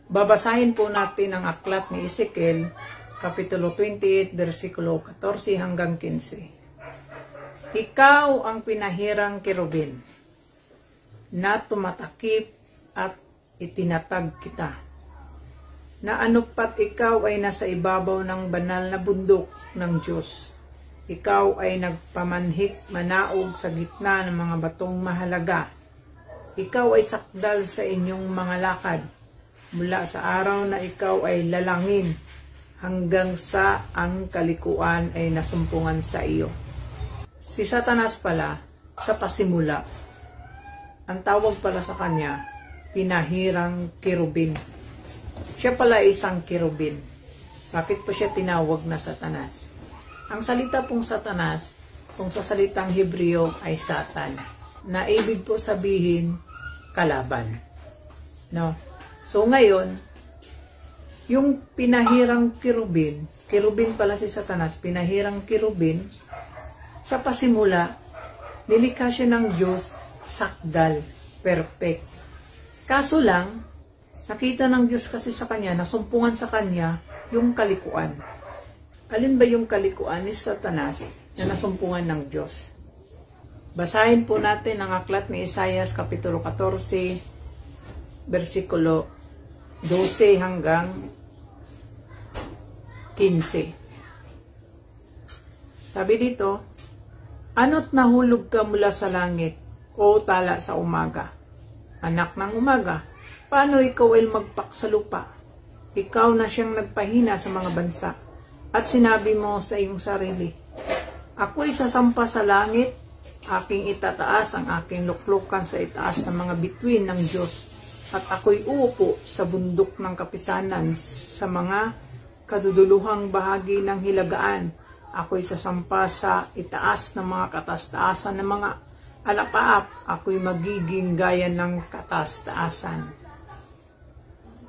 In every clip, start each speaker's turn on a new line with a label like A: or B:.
A: Babasahin po natin ang aklat ni Ezekiel, Kapitulo 28, versikulo 14 hanggang 15. Ikaw ang pinahirang kerubin na tumatakip at itinatag kita. Na anupat ikaw ay nasa ibabaw ng banal na bundok ng Diyos. Ikaw ay nagpamanhik manaog sa gitna ng mga batong mahalaga. Ikaw ay sakdal sa inyong mga lakad. Mula sa araw na ikaw ay lalangin hanggang sa ang kalikuan ay nasumpungan sa iyo. Si Satanas pala, sa pasimula, ang tawag pala sa kanya, pinahirang kerubin. Siya pala isang kerubin. Bakit po siya tinawag na Satanas? Ang salita pong Satanas, kung sa salitang Hebreo ay Satan, na ibig po sabihin, kalaban. No? So ngayon, yung pinahirang kerubin, kerubin pala si Satanas, pinahirang kerubin, sa pasimula, nilikha siya ng Diyos, sakdal, perfect. Kaso lang, nakita ng Diyos kasi sa kanya, nasumpungan sa kanya, yung kalikuan. Alin ba yung kalikuan ni Satanas na nasumpungan ng Diyos? Basahin po natin ang aklat ni Isaias, Kapitulo 14, versikulo 12 hanggang 15. Sabi dito, ano't nahulog ka mula sa langit, o tala sa umaga? Anak ng umaga, paano ikaw ay magpak sa lupa? Ikaw na siyang nagpahina sa mga bansa, at sinabi mo sa iyong sarili, ako'y sasampa sa langit, aking itataas ang aking luklukan sa itaas ng mga bituin ng Diyos, at ako'y uupo sa bundok ng kapisanan sa mga kaduduluhang bahagi ng hilagaan. Ako'y sasampa sa itaas ng mga kataas-taasan ng mga alapaap. Ako'y magiging gaya ng kataas-taasan.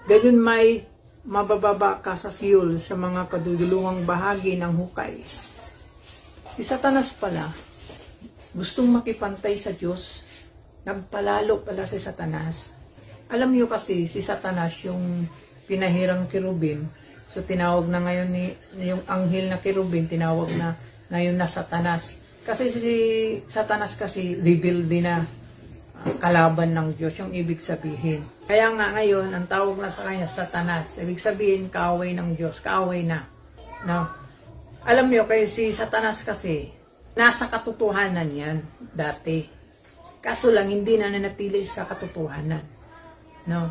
A: Ganun may mabababa ka sa Seol sa mga kaduduluhang bahagi ng hukay. Si Satanas pala, gustong makipantay sa Diyos, nagpalalo pala si Satanas. Alam niyo kasi, si Satanas yung pinahirang kerubin. So, tinawag na ngayon yung anghel na kerubin, tinawag na ngayon na Satanas. Kasi si Satanas kasi revealed din na kalaban ng Diyos, yung ibig sabihin. Kaya nga ngayon, ang tawag na sa kanya, Satanas. Ibig sabihin, kaaway ng Diyos, kaaway na. No? Alam niyo, kaya si Satanas kasi, nasa katotohanan yan dati. Kaso lang, hindi na nanatili sa katotohanan. No?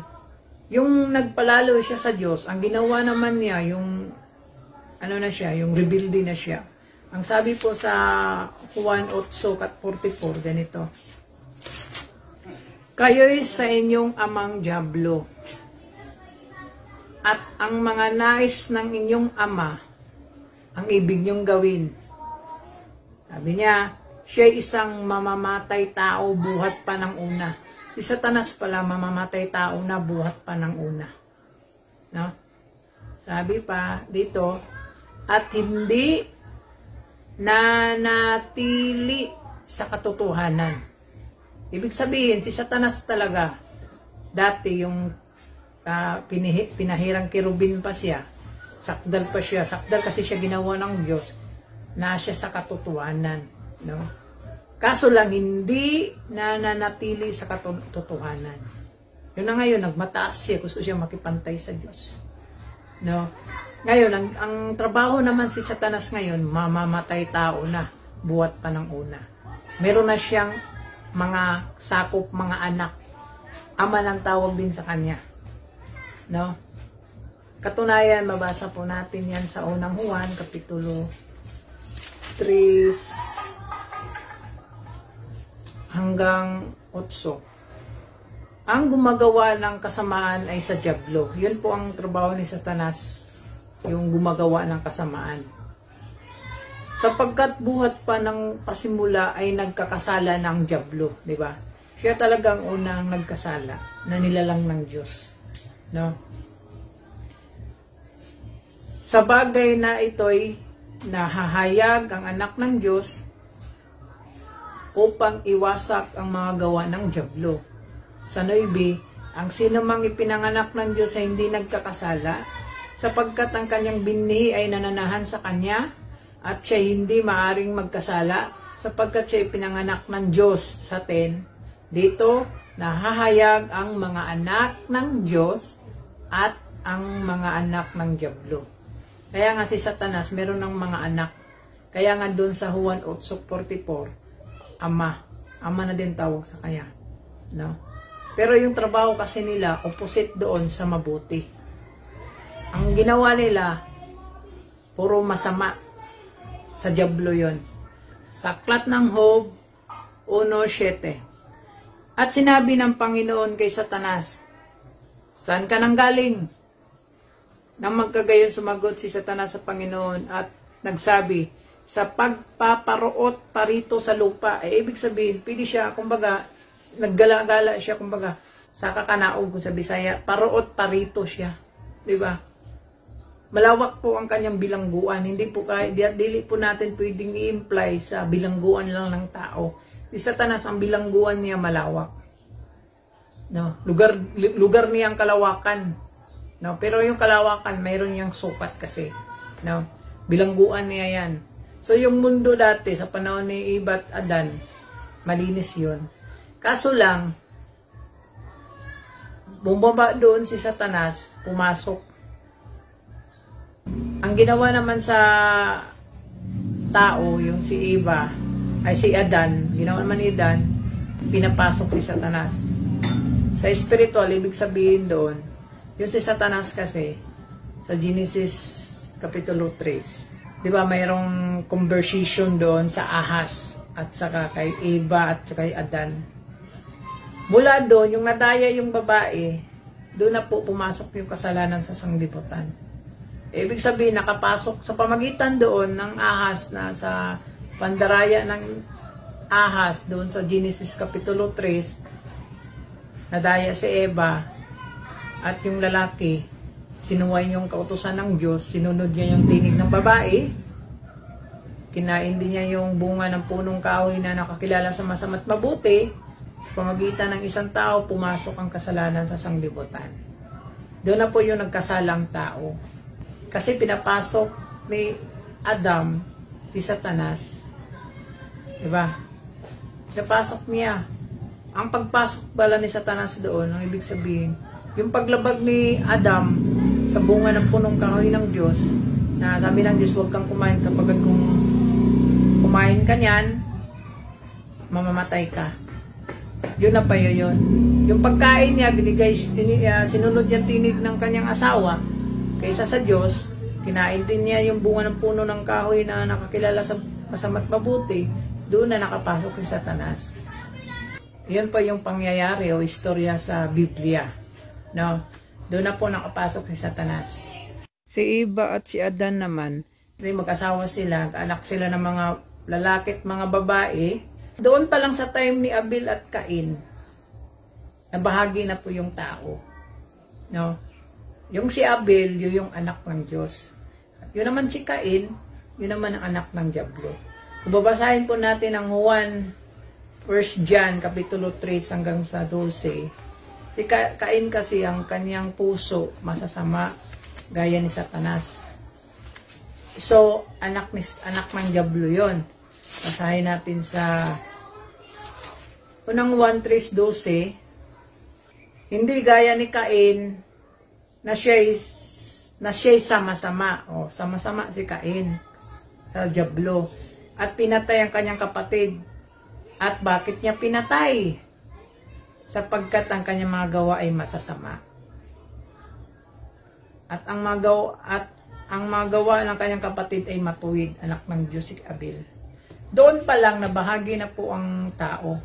A: Yung nagpalalo siya sa Diyos, ang ginawa naman niya, yung ano na siya, yung rebuildi na siya. Ang sabi po sa Juan 8:44, ganito, kayo'y sa inyong amang dyablo, at ang mga nais ng inyong ama, ang ibig niyong gawin. Sabi niya, siya'y isang mamamatay tao buhat pa ng una. Si Satanas pala, mamamatay tao na buhat pa ng una. No? Sabi pa dito, at hindi nanatili sa katotohanan. Ibig sabihin, si Satanas talaga, dati yung pinahirang kerubin pa siya, sakdal pa siya, sakdal kasi siya ginawa ng Diyos, na siya sa katotohanan. No? Kaso lang, hindi nananatili sa katotohanan. Yun na ngayon, nagmataas siya, gusto siya makipantay sa Diyos. No? Ngayon, ang trabaho naman si Satanas ngayon, mamamatay tao na, buhat pa ng una. Meron na siyang mga sakop, mga anak. Ama ng tawag din sa kanya. No? Katunayan, mabasa po natin yan sa unang Juan, Kapitulo 3, hanggang 8. Ang gumagawa ng kasamaan ay sa dyablo. Yun po ang trabaho ni Satanas, yung gumagawa ng kasamaan. Sapagkat buhat pa ng pasimula ay nagkakasala ng dyablo, di ba? Siya talagang unang nagkasala na nilalang ng Diyos. No? Sa bagay na ito'y nahahayag ang anak ng Diyos upang iwasak ang mga gawa ng dyablo. Sa 9, Ang sino mang ipinanganak ng Diyos ay hindi nagkakasala, sapagkat ang kanyang binhi ay nananahan sa kanya, at siya hindi maaring magkasala, sapagkat siya ipinanganak ng Diyos sa 10. Dito, nahahayag ang mga anak ng Diyos at ang mga anak ng Diablo. Kaya nga si Satanas, meron ng mga anak. Kaya nga doon sa Juan 8:44, ama. Ama na din tawag sa kanya. No? Pero yung trabaho kasi nila, opposite doon sa mabuti. Ang ginawa nila, puro masama. Sa Diablo yon. Sa Aklat ng Job 1:7. At sinabi ng Panginoon kay Satanas, saan ka nang galing? Nang magkagayon sumagot si Satanas sa Panginoon at nagsabi, sa pagpaparoot parito sa lupa. Ibig sabihin, pwede siya, kumbaga, naggala-gala siya, kumbaga, sa kakanaog sa Bisaya, paroot parito siya. Diba? Malawak po ang kanyang bilangguan. Hindi po dili po natin pwedeng i-imply sa bilangguan lang ng tao. Di Satanas, ang bilangguan niya malawak. No, lugar niya ang kalawakan. No, pero yung kalawakan mayroon niyang sukat kasi. No, bilangguan niya 'yan. So yung mundo dati sa panahon ni Eva at Adan, malinis 'yon. Kaso lang bumaba doon si Satanas, pumasok. Ang ginawa naman sa tao, yung si Eva, ay si Adan, ginawa naman ni Adan, pinapasok si Satanas. Sa spiritual, ibig sabihin doon, yung si Satanas kasi, sa Genesis Kapitulo 3, di ba mayroong conversation doon sa ahas, at saka kay Eva at saka kay Adan. Mula doon, yung nadaya yung babae, doon na po pumasok yung kasalanan sa sanglibutan. Ibig sabihin, nakapasok sa pamagitan doon ng ahas na sa pandaraya ng ahas doon sa Genesis Kapitulo 3, nadaya si Eva at yung lalaki, sinuway yung kautusan ng Diyos, sinunod niya yung tinig ng babae, kinain din niya yung bunga ng punong kahoy na nakakilala sa masama at mabuti, sa pamagitan ng isang tao, pumasok ang kasalanan sa sanglibutan. Doon na po yung nagkasalang tao. Kasi pinapasok ni Adam si Satanas. Diba? Pinapasok niya. Ang pagpasok pala ni Satanas doon, ang ibig sabihin, yung paglabag ni Adam sa bunga ng punong kahoy ng Diyos, na sabi ng Diyos, huwag kang kumain sapagkat kung kumain ka niyan, mamamatay ka. Yun na pa yun. Yung pagkain niya, sinunod niya tinig ng kanyang asawa, kaysa sa Diyos, kinain din niya yung bunga ng puno ng kahoy na nakakilala sa masama't mabuti, doon na nakapasok si Satanas. Yun pa yung pangyayari o istorya sa Biblia. No? Doon na po nakapasok si Satanas. Si Eva at si Adan naman, mag-asawa sila, anak sila ng mga lalaki at mga babae. Doon pa lang sa time ni Abel at Cain, nabahagi na po yung tao. No? Yung si Abel, yun yung anak ng Diyos. At yun naman si Cain, yun naman ang anak ng Diablo. Kung babasahin po natin ang Juan 1 John, Kapitulo 3 hanggang sa 12, si Cain kasi ang kanyang puso masasama, gaya ni Satanas. So, anak ng Diablo yun. Basahin natin sa unang 1:3-12, hindi gaya ni Cain, na siya'y sama-sama. O, sama-sama si Cain sa Diablo. At pinatay ang kanyang kapatid. At bakit niya pinatay? Sapagkat ang kanyang mga gawa ay masasama. At ang mga gawa ng kanyang kapatid ay matuwid, anak ng Diyos si Abel. Doon pa lang nabahagi na po ang tao.